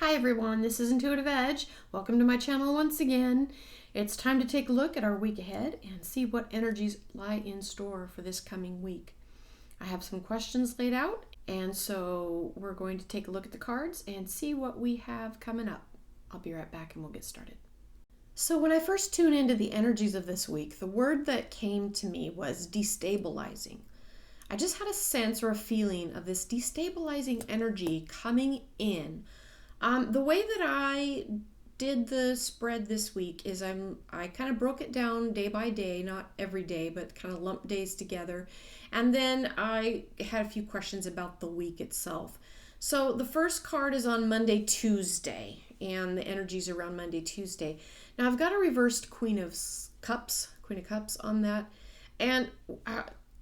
Hi everyone, this is IntuitiveEdge. Welcome to my channel once again. It's time to take a look at our week ahead and see what energies lie in store for this coming week. I have some questions laid out, and so we're going to take a look at the cards and see what we have coming up. I'll be right back and we'll get started. So when I first tuned into the energies of this week, the word that came to me was destabilizing. I just had a sense or a feeling of this destabilizing energy coming in. The way that I did the spread this week is I kind of broke it down day by day, not every day, but kind of lumped days together. And then I had a few questions about the week itself. So the first card is on Monday, Tuesday, and the energies around Monday, Tuesday. Now I've got a reversed Queen of Cups on that. And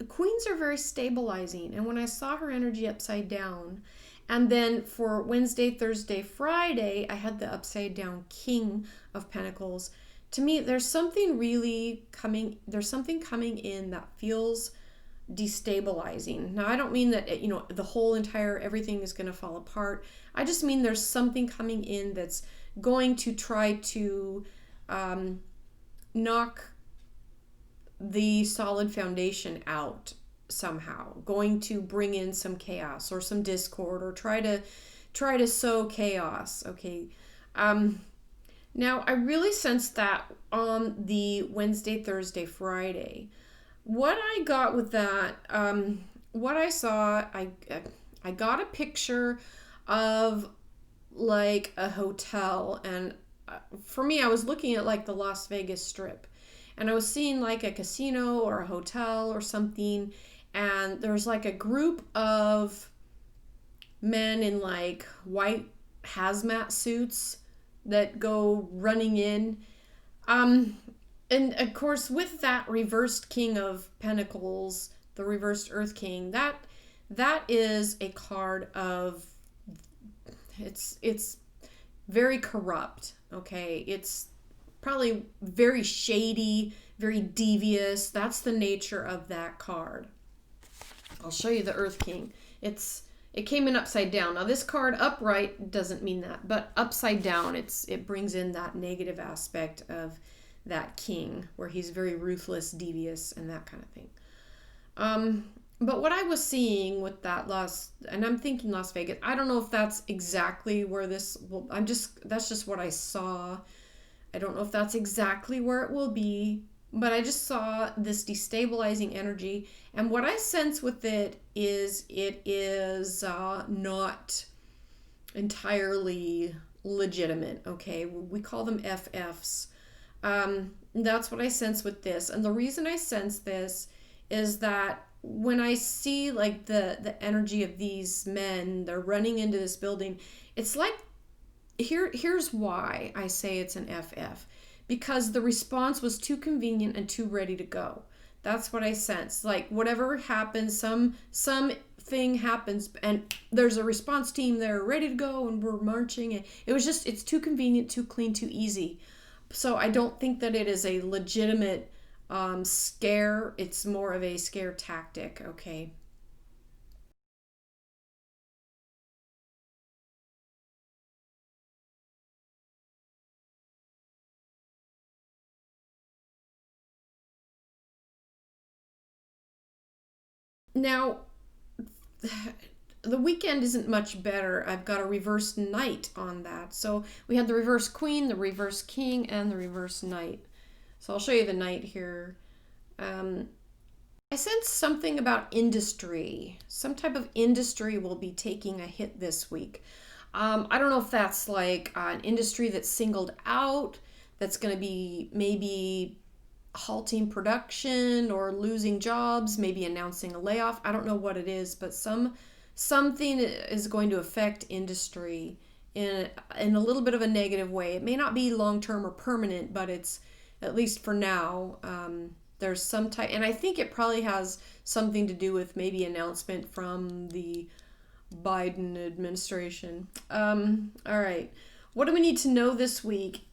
queens are very stabilizing. And when I saw her energy upside down, and then for Wednesday, Thursday, Friday, I had the upside down King of Pentacles. To me, there's something coming in that feels destabilizing. Now, I don't mean that, the whole entire everything is going to fall apart. I just mean there's something coming in that's going to try to knock the solid foundation out somehow, going to bring in some chaos or some discord or try to sow chaos. Okay. Now I really sensed that on the Wednesday, Thursday, Friday. What I got with that, what I saw, I got a picture of like a hotel, and for me, I was looking at like the Las Vegas Strip, and I was seeing like a casino or a hotel or something, and there's like a group of men in like white hazmat suits that go running in. And of course, with that reversed King of Pentacles, the reversed Earth King, that is a card of, it's very corrupt, okay? It's probably very shady, very devious. That's the nature of that card. I'll show you the Earth King. It came in upside down. Now this card upright doesn't mean that, but upside down, it brings in that negative aspect of that king, where he's very ruthless, devious, and that kind of thing. But what I was seeing with that and I'm thinking Las Vegas, I don't know if that's exactly where that's just what I saw. I don't know if that's exactly where it will be, but I just saw this destabilizing energy. And what I sense with it is not entirely legitimate, okay? We call them FFs. That's what I sense with this. And the reason I sense this is that when I see like the energy of these men, they're running into this building, it's like, here's why I say it's an FF. Because the response was too convenient and too ready to go. That's what I sense. Like whatever happens, something happens, and there's a response team there ready to go, and we're marching. And it's too convenient, too clean, too easy. So I don't think that it is a legitimate scare. It's more of a scare tactic, okay? Now, the weekend isn't much better. I've got a reverse knight on that. So we had the reverse queen, the reverse king, and the reverse knight. So I'll show you the knight here. I sense something about industry. Some type of industry will be taking a hit this week. I don't know if that's like an industry that's singled out, that's going to be maybe halting production or losing jobs, maybe announcing a layoff. I don't know what it is, but something is going to affect industry in a little bit of a negative way. It may not be long-term or permanent, but it's, at least for now, there's some type, and I think it probably has something to do with maybe announcement from the Biden administration. All right. What do we need to know this week?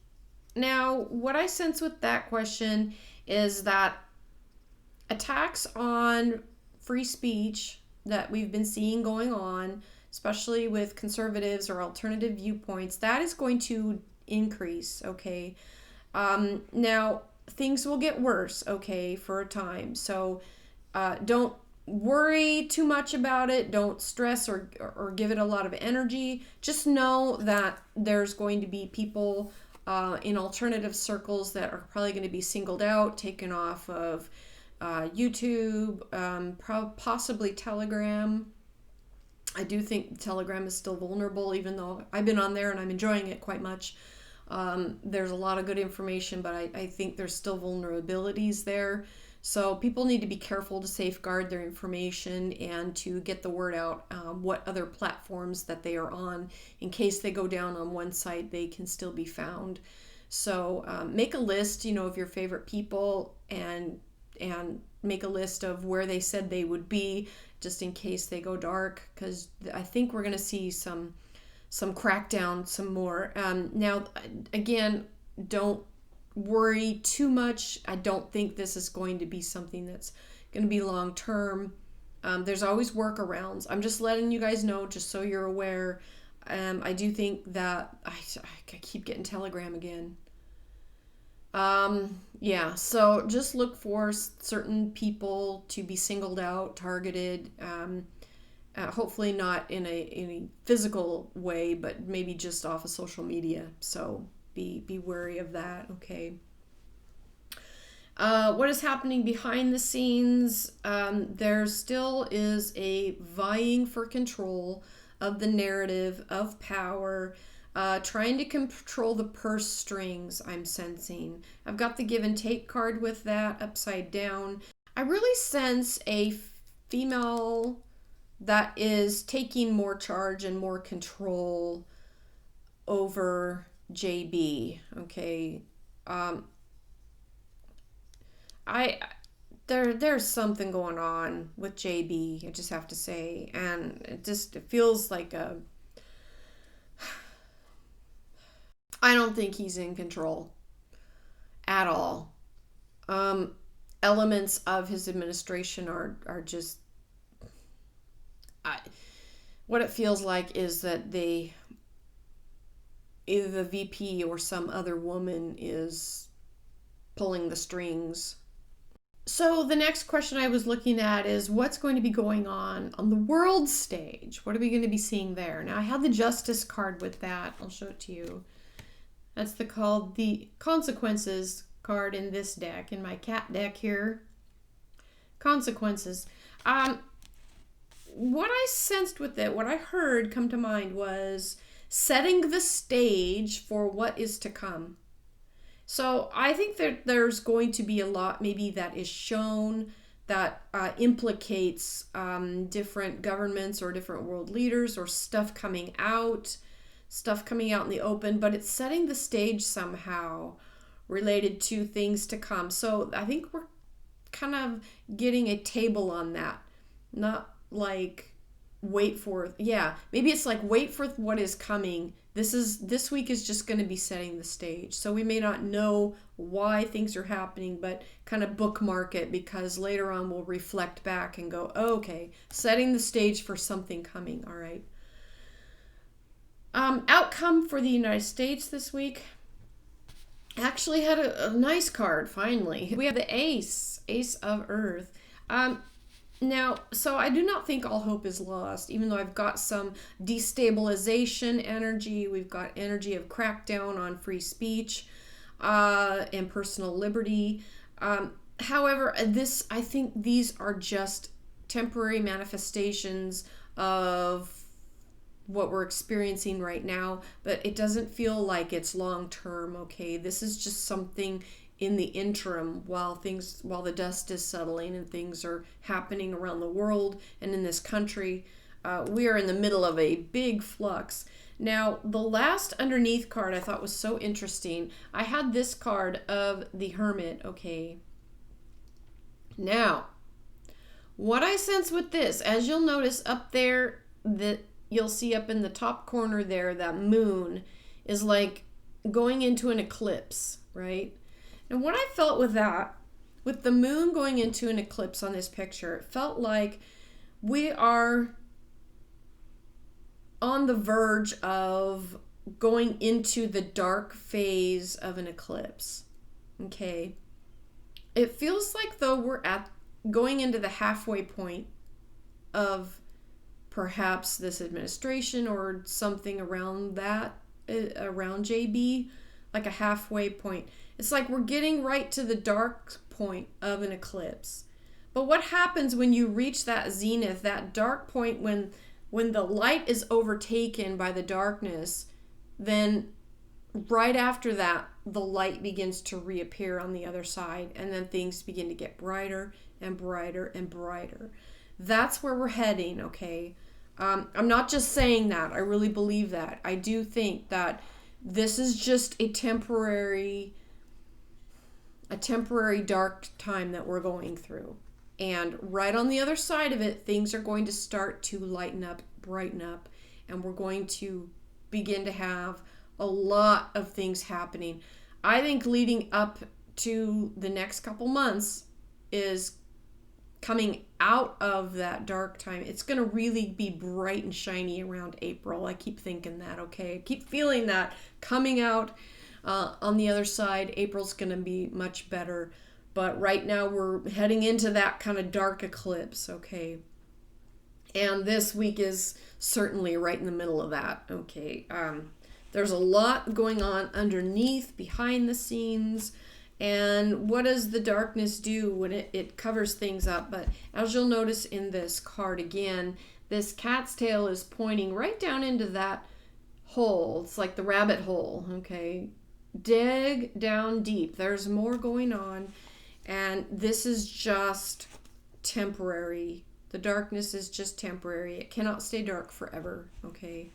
Now, what I sense with that question is that attacks on free speech that we've been seeing going on, especially with conservatives or alternative viewpoints, that is going to increase, okay? Now, things will get worse, okay, for a time. So don't worry too much about it. Don't stress or give it a lot of energy. Just know that there's going to be people in alternative circles that are probably going to be singled out, taken off of YouTube, possibly Telegram. I do think Telegram is still vulnerable, even though I've been on there and I'm enjoying it quite much. There's a lot of good information, but I think there's still vulnerabilities there. So people need to be careful to safeguard their information and to get the word out, what other platforms that they are on. In case they go down on one site, they can still be found. So make a list, of your favorite people and make a list of where they said they would be, just in case they go dark, because I think we're going to see some crackdown, some more. Now, again, don't worry too much. I don't think this is going to be something that's going to be long term. There's always workarounds. I'm just letting you guys know, just so you're aware. I do think that I keep getting Telegram again. Yeah, so just look for certain people to be singled out, targeted. Hopefully not in a physical way, but maybe just off of social media. So be wary of that, okay? What is happening behind the scenes? There still is a vying for control of the narrative, of power, trying to control the purse strings, I'm sensing. I've got the give and take card with that upside down. I really sense a female that is taking more charge and more control over JB, okay? There's something going on with JB, I just have to say, and it feels like I don't think he's in control at all. Elements of his administration are just, what it feels like is that either the VP or some other woman is pulling the strings. So the next question I was looking at is what's going to be going on the world stage? What are we going to be seeing there? Now I have the Justice card with that. I'll show it to you. That's called the Consequences card in this deck, in my cat deck here. Consequences. What I sensed with it, what I heard come to mind was setting the stage for what is to come. So I think that there's going to be a lot maybe that is shown that implicates different governments or different world leaders or stuff coming out in the open, but it's setting the stage somehow related to things to come. So I think we're kind of getting a table on that. Not like maybe it's like wait for what is coming. This week is just going to be setting the stage. So we may not know why things are happening, but kind of bookmark it, because later on we'll reflect back and go, oh, okay, setting the stage for something coming. All right. Outcome for the United States this week. Actually had a nice card, finally. We have the Ace of Earth. Now, so I do not think all hope is lost, even though I've got some destabilization energy. We've got energy of crackdown on free speech and personal liberty. However, I think these are just temporary manifestations of what we're experiencing right now, but it doesn't feel like it's long term, okay? This is just something in the interim while the dust is settling and things are happening around the world and in this country. We are in the middle of a big flux. Now, the last underneath card I thought was so interesting. I had this card of the Hermit, okay? Now, what I sense with this, as you'll notice up there, that you'll see up in the top corner there, that moon is like going into an eclipse, right? And what I felt with that, with the moon going into an eclipse on this picture, it felt like we are on the verge of going into the dark phase of an eclipse. Okay. It feels like though we're going into the halfway point of perhaps this administration or something around that, around JB, like a halfway point. It's like we're getting right to the dark point of an eclipse. But what happens when you reach that zenith, that dark point, when the light is overtaken by the darkness, then right after that, the light begins to reappear on the other side, and then things begin to get brighter and brighter and brighter. That's where we're heading, okay? I'm not just saying that. I really believe that. I do think that this is just a temporary dark time that we're going through. And right on the other side of it, things are going to start to lighten up, brighten up, and we're going to begin to have a lot of things happening. I think leading up to the next couple months is coming out of that dark time. It's going to really be bright and shiny around April. I keep thinking that, okay? I keep feeling that coming out on the other side. April's going to be much better. But right now we're heading into that kind of dark eclipse, okay? And this week is certainly right in the middle of that, okay? There's a lot going on underneath, behind the scenes. And what does the darkness do when it covers things up? But as you'll notice in this card again, this cat's tail is pointing right down into that hole. It's like the rabbit hole, okay? Dig down deep. There's more going on. And this is just temporary. The darkness is just temporary. It cannot stay dark forever, okay?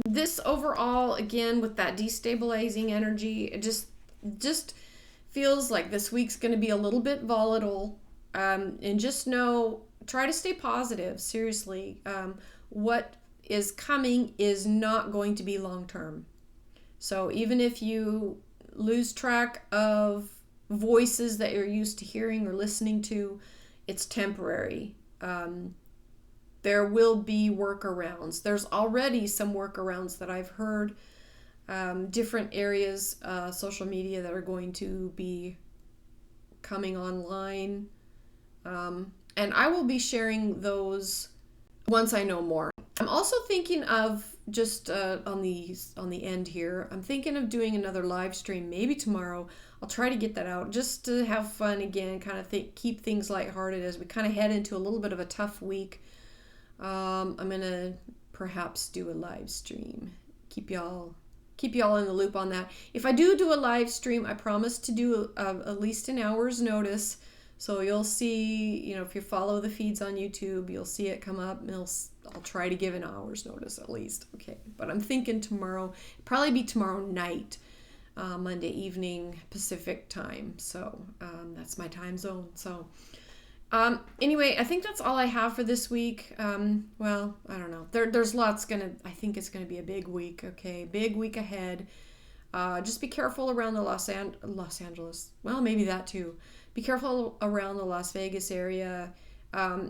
This overall, again, with that destabilizing energy, it just feels like this week's going to be a little bit volatile. And just know, try to stay positive, seriously. What is coming is not going to be long term. So even if you lose track of voices that you're used to hearing or listening to, it's temporary. There will be workarounds. There's already some workarounds that I've heard, different areas, social media that are going to be coming online. And I will be sharing those once I know more. I'm also thinking of just on the end here, I'm thinking of doing another live stream maybe tomorrow. I'll try to get that out just to have fun again, kind of keep things lighthearted as we kind of head into a little bit of a tough week. I'm gonna perhaps do a live stream. Keep y'all in the loop on that. If I do a live stream, I promise to do at least an hour's notice. So you'll see, if you follow the feeds on YouTube, you'll see it come up. And I'll try to give an hour's notice at least. Okay, but I'm thinking tomorrow, probably be tomorrow night, Monday evening Pacific time. So that's my time zone. So anyway, I think that's all I have for this week. Well, I don't know. There's lots I think it's gonna be a big week. Okay, big week ahead. Just be careful around the Los Angeles. Well, maybe that too. Be careful around the Las Vegas area.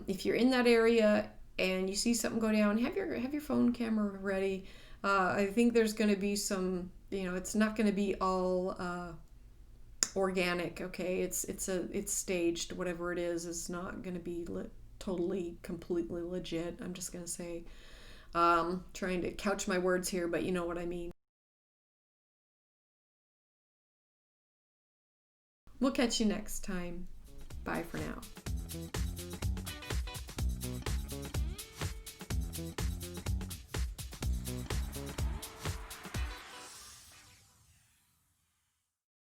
If you're in that area and you see something go down, have your phone camera ready. I think there's going to be some, it's not going to be all organic. Okay, it's staged. Whatever it is not going to be totally, completely legit. I'm just going to say, trying to couch my words here, but you know what I mean. We'll catch you next time. Bye for now.